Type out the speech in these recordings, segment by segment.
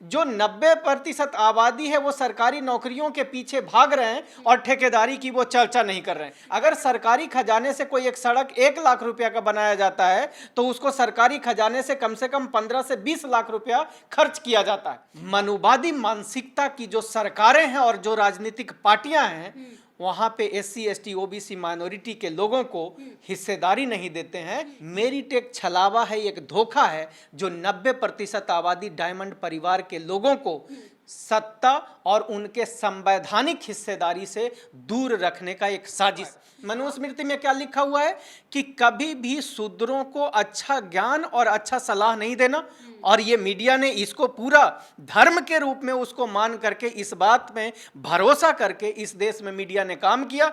जो 90% आबादी है वो सरकारी नौकरियों के पीछे भाग रहे हैं और ठेकेदारी की वो चर्चा नहीं कर रहे हैं। अगर सरकारी खजाने से कोई एक सड़क 1 लाख रुपया का बनाया जाता है तो उसको सरकारी खजाने से कम 15 से 20 लाख रुपया खर्च किया जाता है। मनुवादी मानसिकता की जो सरकारें हैं और जो राजनीतिक पार्टियां हैं वहां पे SC ST OBC माइनॉरिटी के लोगों को हिस्सेदारी नहीं देते हैं। मेरिट एक छलावा है, एक धोखा है जो 90% आबादी डायमंड परिवार के लोगों को सत्ता और उनके संवैधानिक हिस्सेदारी से दूर रखने का एक साजिश। मनुस्मृति में क्या लिखा हुआ है कि कभी भी शूद्रों को अच्छा ज्ञान और अच्छा सलाह नहीं देना, और ये मीडिया ने इसको पूरा धर्म के रूप में उसको मान करके, इस बात में भरोसा करके इस देश में मीडिया ने काम किया।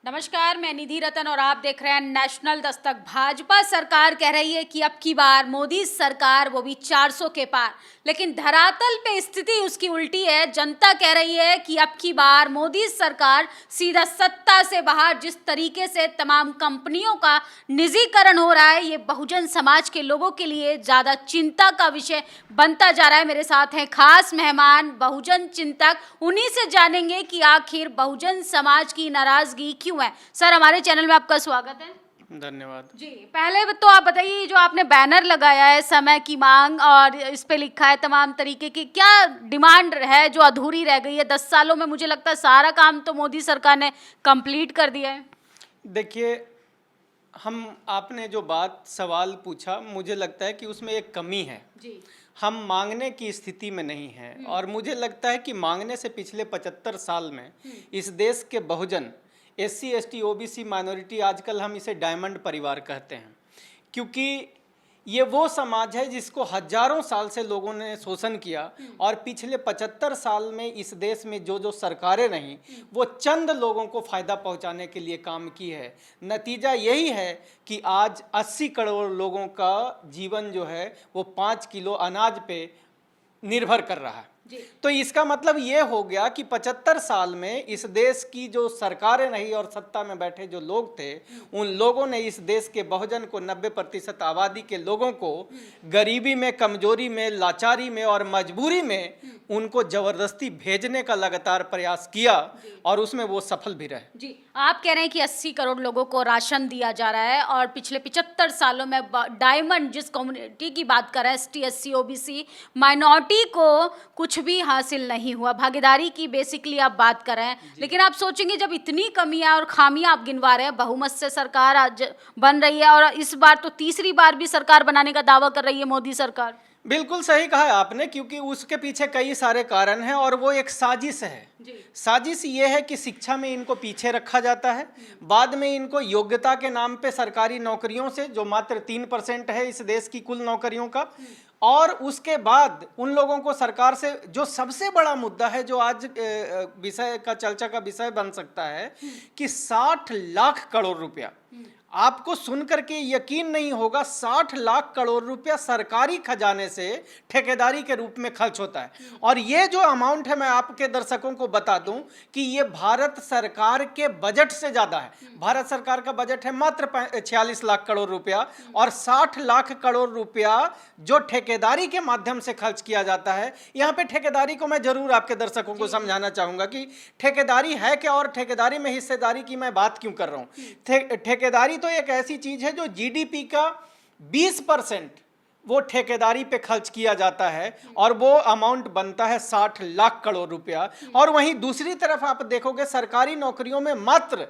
नमस्कार, मैं निधि रतन और आप देख रहे हैं नेशनल दस्तक। भाजपा सरकार कह रही है कि अब की बार मोदी सरकार, वो भी 400 के पार, लेकिन धरातल पे स्थिति उसकी उल्टी है। जनता कह रही है कि अब की बार मोदी सरकार सीधा सत्ता से बाहर। जिस तरीके से तमाम कंपनियों का निजीकरण हो रहा है, ये बहुजन समाज के लोगों के लिए ज़्यादा चिंता का विषय बनता जा रहा है। मेरे साथ हैं खास मेहमान, बहुजन चिंतक। उन्हीं से जानेंगे कि आखिर बहुजन समाज की नाराजगी क्यों है। सर, हमारे चैनल में आपका स्वागत है। धन्यवाद जी। पहले तो आप बताइए, जो आपने बैनर लगाया है समय की मांग, और इस पे लिखा है तमाम तरीके की, क्या डिमांड है जो अधूरी रह गई है? 10 सालों में मुझे लगता है सारा काम तो मोदी सरकार ने कंप्लीट कर दिया है। देखिए, आपने जो सवाल पूछा, मुझे लगता है कि उसमें एक कमी है जी। हम मांगने की स्थिति में नहीं हैं, और मुझे लगता है कि मांगने से पिछले 75 साल में इस देश के बहुजन SC ST OBC माइनॉरिटी, आजकल हम इसे डायमंड परिवार कहते हैं, क्योंकि ये वो समाज है जिसको हजारों साल से लोगों ने शोषण किया, और पिछले 75 साल में इस देश में जो सरकारें रहीं वो चंद लोगों को फ़ायदा पहुंचाने के लिए काम की है। नतीजा यही है कि आज 80 करोड़ लोगों का जीवन जो है वो 5 किलो अनाज पे निर्भर कर रहा है। तो इसका मतलब ये हो गया कि 75 साल में इस देश की जो सरकारें रही और सत्ता में बैठे जो लोग थे, उन लोगों ने इस देश के बहुजन को, 90% आबादी के लोगों को गरीबी में, कमजोरी में, लाचारी में और मजबूरी में उनको जबरदस्ती भेजने का लगातार प्रयास किया, और उसमें वो सफल भी रहे। जी। आप कह रहे हैं कि 80 करोड़ लोगों को राशन दिया जा रहा है, और पिछले 75 सालों में डायमंड, जिस कम्युनिटी की बात कर रहे हैं, ST SC OBC माइनॉरिटी को कुछ भी हासिल नहीं हुआ। भागीदारी की बेसिकली आप बात कर रहे हैं, लेकिन आप सोचेंगे जब इतनी कमियां और खामियां आप गिनवा रहे हैं, बहुमत से सरकार आज बन रही है, और इस बार तो तीसरी बार भी सरकार बनाने का दावा कर रही है मोदी सरकार। बिल्कुल सही कहा है आपने, क्योंकि उसके पीछे कई सारे कारण हैं, और वो एक साजिश है। साजिश ये है कि शिक्षा में इनको पीछे रखा जाता है, बाद में इनको योग्यता के नाम पे सरकारी नौकरियों से, जो मात्र 3% है इस देश की कुल नौकरियों का, और उसके बाद उन लोगों को सरकार से, जो सबसे बड़ा मुद्दा है जो आज विषय का, चर्चा का विषय बन सकता है, कि 60 लाख करोड़ रुपया, आपको सुनकर के यकीन नहीं होगा, 60 लाख करोड़ रुपया सरकारी खजाने से ठेकेदारी के रूप में खर्च होता है। और ये जो अमाउंट है, मैं आपके दर्शकों को बता दूं कि ये भारत सरकार के बजट से ज़्यादा है। भारत सरकार का बजट है मात्र 46 लाख करोड़ रुपया, और 60 लाख करोड़ रुपया जो ठेकेदारी के माध्यम से खर्च किया जाता है। यहाँ पे ठेकेदारी को मैं जरूर आपके दर्शकों को समझाना चाहूँगा कि ठेकेदारी है क्या, और ठेकेदारी में हिस्सेदारी की मैं बात क्यों कर रहा हूँ। ठेकेदारी तो एक ऐसी चीज है जो GDP का 20% वो ठेकेदारी पे खर्च किया जाता है, और वो अमाउंट बनता है 60 लाख करोड़ रुपया। और वहीं दूसरी तरफ आप देखोगे, सरकारी नौकरियों में मात्र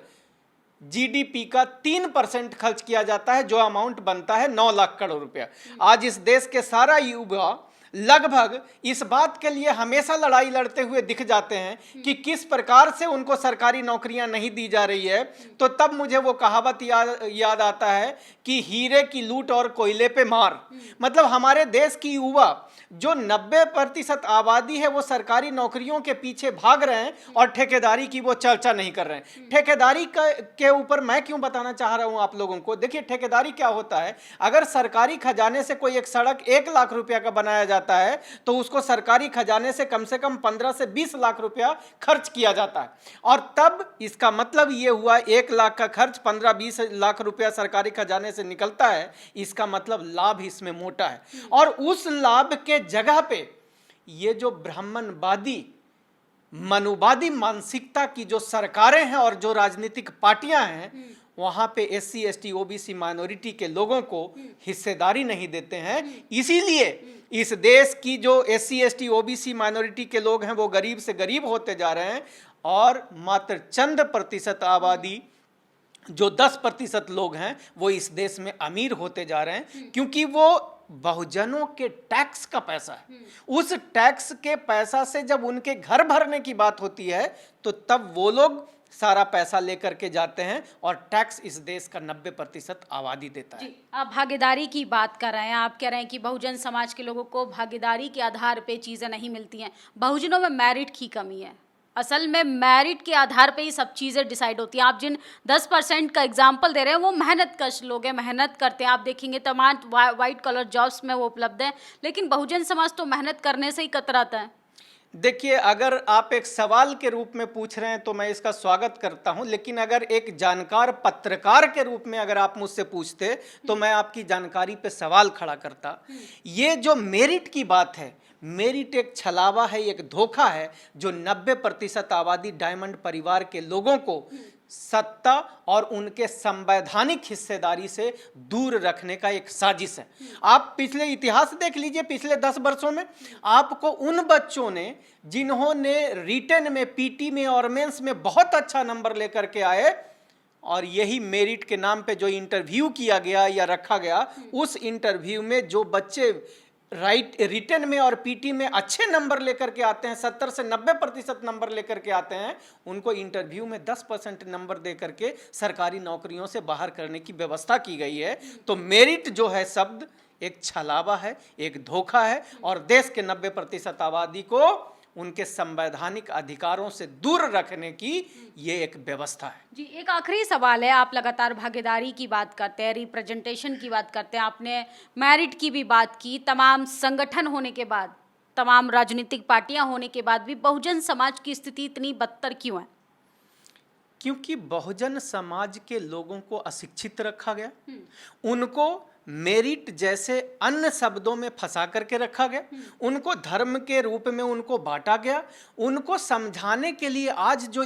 GDP का 3% खर्च किया जाता है, जो अमाउंट बनता है 9 लाख करोड़ रुपया। आज इस देश के सारा युवा लगभग इस बात के लिए हमेशा लड़ाई लड़ते हुए दिख जाते हैं कि किस प्रकार से उनको सरकारी नौकरियां नहीं दी जा रही है। तो तब मुझे वो कहावत याद आता है कि हीरे की लूट और कोयले पे मार। मतलब हमारे देश की युवा, जो 90% आबादी है, वो सरकारी नौकरियों के पीछे भाग रहे हैं और ठेकेदारी की वो चर्चा नहीं कर रहे हैं। ठेकेदारी के ऊपर मैं क्यों बताना चाह रहा हूं आप लोगों को। देखिए, ठेकेदारी क्या होता है। अगर सरकारी खजाने से कोई एक सड़क 1 लाख रुपया का बनाया जाता जाता है तो उसको सरकारी खजाने से कम 15 से 20 लाख रुपया खर्च किया जाता है। और तब इसका मतलब ये हुआ 1 लाख का खर्च 15-20 लाख रुपया सरकारी खजाने से निकलता है, इसका मतलब लाभ इसमें मोटा है। और उस लाभ के जगह पे ये जो ब्राह्मणवादी मनुवादी मानसिकता की जो सरकारें हैं और जो राजनीतिक पार्टियां हैं, वहां पे SC ST OBC माइनॉरिटी के लोगों को हिस्सेदारी नहीं देते हैं। इसीलिए इस देश की जो SC ST OBC माइनॉरिटी के लोग हैं वो गरीब से गरीब होते जा रहे हैं और मात्र चंद प्रतिशत आबादी जो 10% लोग हैं वो इस देश में अमीर होते जा रहे हैं, क्योंकि वो बहुजनों के टैक्स का पैसा है। उस टैक्स के पैसा से जब उनके घर भरने की बात होती है तो तब वो लोग सारा पैसा लेकर के जाते हैं और टैक्स इस देश का 90% आबादी देता है। आप भागीदारी की बात कर रहे हैं, आप कह रहे हैं कि बहुजन समाज के लोगों को भागीदारी के आधार पे चीज़ें नहीं मिलती हैं। बहुजनों में मेरिट की कमी है। असल में मेरिट के आधार पे ही सब चीज़ें डिसाइड होती हैं। आप जिन 10% का एग्जाम्पल दे रहे हैं वो मेहनत कश लोग हैं, मेहनत करते हैं। आप देखेंगे तमाम वाइट कलर जॉब्स में वो उपलब्ध हैं, लेकिन बहुजन समाज तो मेहनत करने से ही कतराता है। देखिए, अगर आप एक सवाल के रूप में पूछ रहे हैं तो मैं इसका स्वागत करता हूं, लेकिन अगर एक जानकार पत्रकार के रूप में अगर आप मुझसे पूछते तो मैं आपकी जानकारी पे सवाल खड़ा करता। ये जो मेरिट की बात है, मेरिट एक छलावा है, एक धोखा है जो 90% आबादी डायमंड परिवार के लोगों को सत्ता और उनके संवैधानिक हिस्सेदारी से दूर रखने का एक साजिश है। आप पिछले इतिहास देख लीजिए, पिछले 10 वर्षों में आपको उन बच्चों ने जिन्होंने रिटन में, पीटी में और मेंस में बहुत अच्छा नंबर लेकर के आए और यही मेरिट के नाम पे जो इंटरव्यू किया गया या रखा गया, उस इंटरव्यू में जो बच्चे रिटन में और पीटी में अच्छे नंबर लेकर के आते हैं, 70 से 90% नंबर लेकर के आते हैं, उनको इंटरव्यू में 10% नंबर दे करके सरकारी नौकरियों से बाहर करने की व्यवस्था की गई है। तो मेरिट जो है शब्द एक छलावा है, एक धोखा है और देश के 90% आबादी को उनके संवैधानिक अधिकारों से दूर रखने की ये एक व्यवस्था है। जी, एक आखिरी सवाल है। आप लगातार भागीदारी की बात करते हैं, रिप्रेजेंटेशन की बात करते हैं, आपने मेरिट की भी बात की। तमाम संगठन होने के बाद, तमाम राजनीतिक पार्टियां होने के बाद भी बहुजन समाज की स्थिति इतनी बदतर क्यों है? क्योंकि बहुजन समाज के लोगों को अशिक्षित रखा गया, उनको मेरिट जैसे अन्य शब्दों में फंसा करके रखा गया, उनको धर्म के रूप में उनको बांटा गया। उनको समझाने के लिए आज जो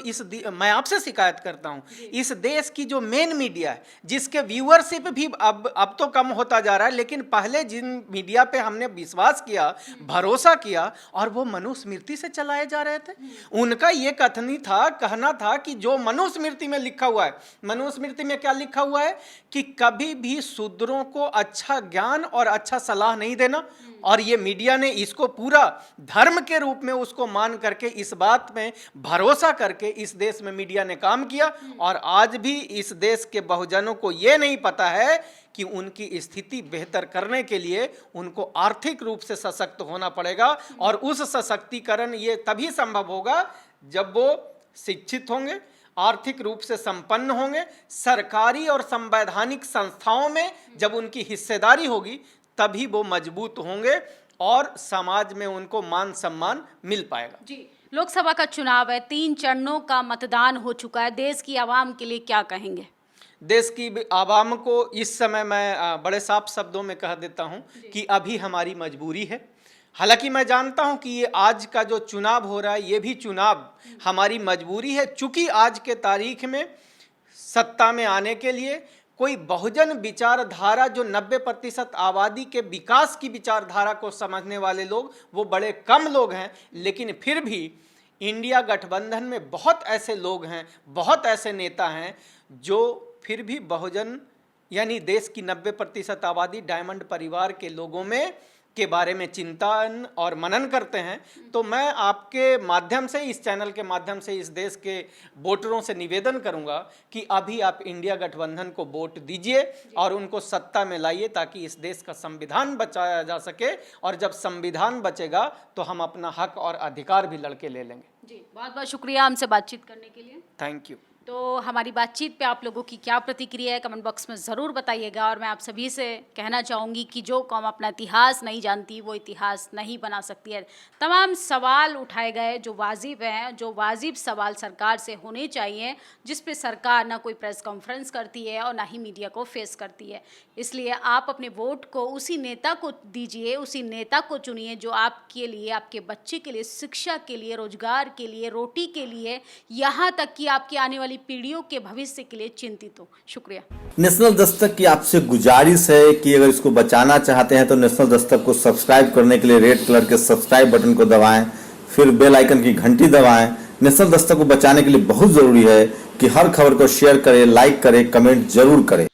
मैं आपसे शिकायत करता हूं, इस देश की जो मेन मीडिया है, जिसके व्यूअरशिप भी अब तो कम होता जा रहा है, लेकिन पहले जिन मीडिया पे हमने विश्वास किया, भरोसा किया और वो मनुस्मृति से चलाए जा रहे थे, उनका ये कहना था कि जो मनुस्मृति में लिखा हुआ है, मनुस्मृति में क्या लिखा हुआ है कि कभी भी शूद्रों को अच्छा ज्ञान और अच्छा सलाह नहीं देना। और ये मीडिया ने इसको पूरा धर्म के रूप में उसको मान करके, इस बात में भरोसा करके इस देश में मीडिया ने काम किया। और आज भी इस देश के बहुजनों को ये नहीं पता है कि उनकी स्थिति बेहतर करने के लिए उनको आर्थिक रूप से सशक्त होना पड़ेगा और उस सशक्तिकरण ये तभी संभव होगा जब वो शिक्षित होंगे, आर्थिक रूप से संपन्न होंगे, सरकारी और संवैधानिक संस्थाओं में जब उनकी हिस्सेदारी होगी तभी वो मजबूत होंगे और समाज में उनको मान सम्मान मिल पाएगा। जी, लोकसभा का चुनाव है, 3 चरणों का मतदान हो चुका है। देश की आवाम के लिए क्या कहेंगे? देश की आवाम को इस समय मैं बड़े साफ शब्दों में कह देता हूं कि अभी हमारी मजबूरी है। हालांकि मैं जानता हूं कि ये आज का जो चुनाव हो रहा है, ये भी चुनाव हमारी मजबूरी है, चूंकि आज के तारीख में सत्ता में आने के लिए कोई बहुजन विचारधारा, जो 90% आबादी के विकास की विचारधारा को समझने वाले लोग, वो बड़े कम लोग हैं। लेकिन फिर भी इंडिया गठबंधन में बहुत ऐसे लोग हैं, बहुत ऐसे नेता हैं जो फिर भी बहुजन यानी देश की 90% आबादी डायमंड परिवार के लोगों में के बारे में चिंतन और मनन करते हैं। तो मैं आपके माध्यम से, इस चैनल के माध्यम से इस देश के वोटरों से निवेदन करूंगा कि अभी आप इंडिया गठबंधन को वोट दीजिए और उनको सत्ता में लाइए ताकि इस देश का संविधान बचाया जा सके। और जब संविधान बचेगा तो हम अपना हक और अधिकार भी लड़के ले लेंगे। जी, बहुत बहुत शुक्रिया हमसे बातचीत करने के लिए। Thank you. तो हमारी बातचीत पे आप लोगों की क्या प्रतिक्रिया है कमेंट बॉक्स में ज़रूर बताइएगा। और मैं आप सभी से कहना चाहूँगी कि जो कौम अपना इतिहास नहीं जानती वो इतिहास नहीं बना सकती है। तमाम सवाल उठाए गए जो वाजिब हैं, जो वाजिब सवाल सरकार से होने चाहिए, जिस पे सरकार ना कोई प्रेस कॉन्फ्रेंस करती है और ना ही मीडिया को फेस करती है। इसलिए आप अपने वोट को उसी नेता को दीजिए, उसी नेता को चुनिए जो आपके लिए, आपके बच्चे के लिए, शिक्षा के लिए, रोजगार के लिए, रोटी के लिए, यहाँ तक कि आपकी आने वाली पीढ़ियों के भविष्य के लिए चिंतित हो। शुक्रिया। नेशनल दस्तक की आपसे गुजारिश है कि अगर इसको बचाना चाहते हैं तो नेशनल दस्तक को सब्सक्राइब करने के लिए रेड कलर के सब्सक्राइब बटन को दबाएं, फिर बेल आइकन की घंटी दबाएं। नेशनल दस्तक को बचाने के लिए बहुत जरूरी है कि हर खबर को शेयर करें, लाइक करें, कमेंट जरूर करें।